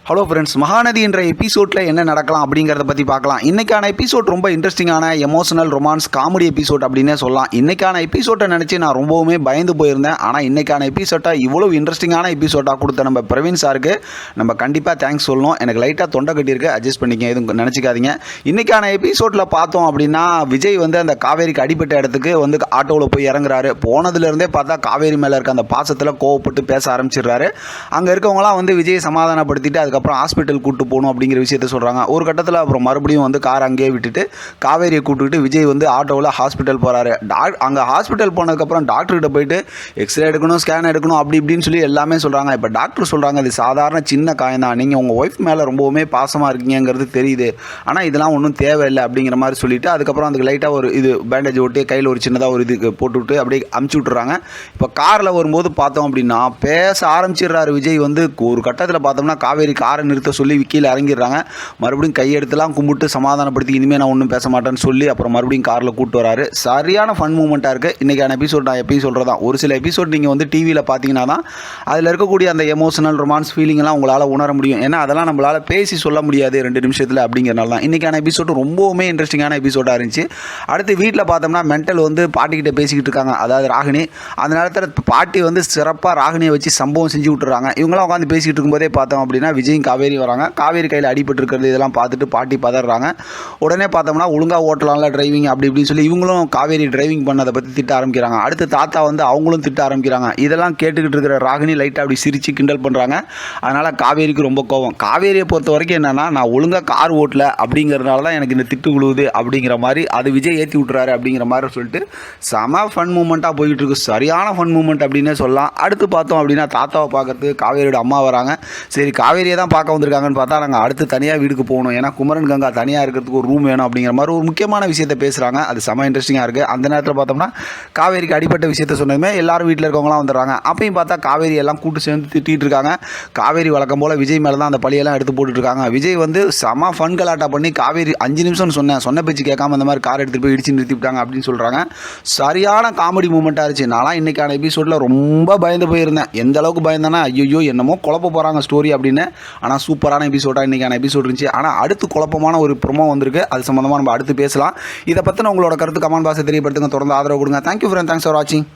Hello friends, Mahanadi என்ற எபிசோடில் என்ன நடக்கலாம் அப்படிங்கிறத பற்றி பார்க்கலாம். இன்றைக்கான எபிசோட் ரொம்ப இன்ட்ரெஸ்டிங்கான எமோஷனல் ரொமான்ஸ் காமெடி எபிசோட் அப்படின்னே சொல்லலாம். இன்றைக்கான எபிசோட்டை நினச்சி நான் ரொம்பவுமே பயந்து போயிருந்தேன். ஆனால் இன்றைக்கான எபிசோட்டை இவ்வளோ இன்ட்ரெஸ்டிங்கான எபிசோட்டாக கொடுத்த நம்ம பிரவீன் சாருக்கு நம்ம கண்டிப்பாக தேங்க்ஸ் சொல்லணும். எனக்கு லைட்டாக தொண்டை கட்டியிருக்கு, அட்ஜஸ்ட் பண்ணிக்க, எதுவும் நினச்சிக்காதீங்க. இன்றைக்கான எபிசோடில் பார்த்தோம் அப்படின்னா விஜய் வந்து அந்த காவேரிக்கு அடிப்பட்ட இடத்துக்கு வந்து ஆட்டோவில் போய் இறங்குறாரு. போனதுலேருந்தே பார்த்தா காவேரி மேலே இருக்க அந்த பாசத்தில் கோவப்பட்டு பேச ஆரம்பிச்சிடுறாரு. அங்கே இருக்கவங்களாம் வந்து விஜயை சமாதானப்படுத்திட்டு அதுக்கப்புறம் ஹாஸ்பிட்டல் கூட்டு போகணும் அப்படிங்கிற விஷயத்த சொல்கிறாங்க. ஒரு கட்டத்தில் அப்புறம் மறுபடியும் வந்து கார் அங்கேயே விட்டுட்டு காவேரியை கூப்பிட்டுக்கிட்டு விஜய் வந்து ஆட்டோவில் ஹாஸ்பிட்டல் போகிறாரு. அங்கே ஹாஸ்பிட்டல் போனதுக்கப்புறம் டாக்டர்கிட்ட போயிட்டு எக்ஸ்ரே எடுக்கணும், ஸ்கேன் எடுக்கணும், அப்படி இப்படின்னு சொல்லி எல்லாமே சொல்கிறாங்க. இப்போ டாக்டர் சொல்கிறாங்க, இது சாதாரண சின்ன காயம் தான், நீங்கள் உங்கள் ஒய்ஃப் மேலே ரொம்பவுமே பாசமாக இருக்கீங்கிறது தெரியுது, ஆனால் இதெல்லாம் ஒன்றும் தேவையில்லை அப்படிங்கிற மாதிரி சொல்லிவிட்டு அதுக்கப்புறம் அதுக்கு லைட்டாக ஒரு இது பேண்டேஜ் ஓட்டி கையில் ஒரு சின்னதாக ஒரு இது போட்டுவிட்டு அப்படியே அமுச்சு விட்டுறாங்க. இப்போ காரில் வரும்போது பார்த்தோம் அப்படின்னா பேச ஆரம்பிச்சிடுறாரு விஜய். வந்து ஒரு கட்டத்தில் பார்த்தோம்னா காவேரி காரை நிறுத்த சொல்லி கீழே இறங்கிடுறாங்க. மறுபடியும் கையெடுத்துலாம் கும்பிட்டு சமாதானப்படுத்தி இனிமேல் நான் ஒன்றும் பேச மாட்டேன்னு சொல்லி அப்புறம் மறுபடியும் காரில் கூப்பிட்டு வராரு. சரியான ஃபன் மூமெண்ட்டாக இருக்குது இன்றைக்கான எபிசோட். நான் எப்பயும் சொல்கிறதான், ஒரு சில எபிசோட் நீங்கள் வந்து டிவியில் பார்த்தீங்கன்னா தான் அதில் இருக்கக்கூடிய அந்த எமோஷனல் ரொமான்ஸ் ஃபீலிங்லாம் உங்களால் உணர முடியும். ஏன்னா அதெல்லாம் நம்மளால் பேசி சொல்ல முடியாது 2 நிமிஷத்தில் அப்படிங்கிறனால தான். இன்றைக்கான எபிசோடு ரொம்பவுமே இன்ட்ரெஸ்டிங்கான எபிசோடாக இருந்துச்சு. அடுத்து வீட்டில் பார்த்தோம்னா மென்டல் வந்து பாட்டிக்கிட்ட பேசிக்கிட்டு இருக்காங்க, அதாவது ராகினி. அந்த நேரத்தில் பாட்டி வந்து சிறப்பாக ராகினியை வச்சு சம்பவம் செஞ்சு விட்டுறாங்க. இவங்களாம் உட்காந்து பேசிக்கிட்டு இருக்கும்போதே பார்த்தோம் அப்படின்னா விஜயும் காவேரி வராங்க. காவேரி கையில் அடிபட்டு இருக்கிறது இதெல்லாம் பார்த்துட்டு பாட்டி பதறாங்க. உடனே பார்த்தோம்னா ஒழுங்காக ஓட்டலாம்ல டிரைவிங் அப்படி இப்படின்னு சொல்லி இவங்களும் காவேரி டிரைவிங் பண்ணதை பற்றி திட்ட ஆரம்பிக்கிறாங்க. அடுத்து தாத்தா வந்து அவங்களும் திட்ட ஆரம்பிக்கிறாங்க. இதெல்லாம் கேட்டுக்கிட்டு இருக்கிற ராகினி லைட்டாக அப்படி சிரித்து கிண்டல் பண்ணுறாங்க. அதனால் காவேரிக்கு ரொம்ப கோவம். காவேரியை பொறுத்த வரைக்கும் என்னென்னா, நான் ஒழுங்காக கார் ஓட்டல அப்படிங்கிறதுனால தான் எனக்கு இந்த திட்டு விழுவுது அப்படிங்கிற மாதிரி அது விஜய் ஏற்றி விட்டுறாரு அப்படிங்கிற மாதிரி சொல்லிட்டு செம ஃபன் மூமெண்ட்டாக போய்கிட்டு இருக்கு. சரியான ஃபன் மூமெண்ட் அப்படின்னே சொல்லலாம். அடுத்து பார்த்தோம் அப்படின்னா தாத்தாவை பார்க்கறதுக்கு காவேரியோட அம்மா வராங்க. சரி, காவேரியை தான் பார்க்க வந்திருக்காங்கன்னு பார்த்தா நாங்கள் அடுத்து தனியாக வீட்டுக்கு போகணும், ஏன்னா குமரன் கங்கா தனியாக இருக்கிறதுக்கு ஒரு ரூம் வேணும் அப்படிங்கிற மாதிரி ஒரு முக்கியமான விஷயத்தை பேசுகிறாங்க. அது செம இன்ட்ரெஸ்டிங்காக இருக்குது. அந்த நேரத்தில் பார்த்தோம்னா காவேரிக்கு அடிப்பட்ட விஷயத்த சொன்னதுமே எல்லாரும் வீட்டில் இருக்கவங்களாம் வந்துடுறாங்க. அப்பயும் பார்த்தா காவேரி எல்லாம் கூட்டு சேர்ந்து திட்டிகிட்டு இருக்காங்க. காவேரி வழக்கம் போல் விஜய் மேலே தான் அந்த பழியெல்லாம் எடுத்து போட்டுட்ருக்காங்க. விஜய் வந்து செம ஃபன் கலாட்டா பண்ணி காவேரி 5 நிமிஷம்னு சொன்ன பேச்சு கேட்காம இந்த மாதிரி கார் எடுத்துகிட்டு போய் இடிச்சு நிறுத்திவிட்டாங்க அப்படின்னு சொல்கிறாங்க. சரியான காமெடி மூமெண்ட்டாக இருந்துச்சு. நான்லாம் இன்றைக்கான எபிசோடில் ரொம்ப பயந்து போயிருந்தேன். எந்த அளவுக்கு பயந்தேன்னா, ஐயோ என்னமோ குழப்ப போகிறாங்க ஸ்டோரி அப்படின்னு. ஆனால் சூப்பரான எபிசோடாக இன்றைக்கான எபிசோட் இருந்துச்சு. ஆனால் அடுத்து குழப்பமான ஒரு ப்ரோமோ வந்திருக்கு. அது சம்மந்தமாக நம்ம அடுத்து பேசலாம். இதை பற்றின உங்களோட கருத்து கமெண்ட் பாக்ஸை தெரியப்படுத்துங்க. தொடர்ந்து ஆதரவு கொடுங்க. தேங்க்யூ ஃப்ரெண்ட், தேங்க்ஸ் ஃபார் வாட்சிங்.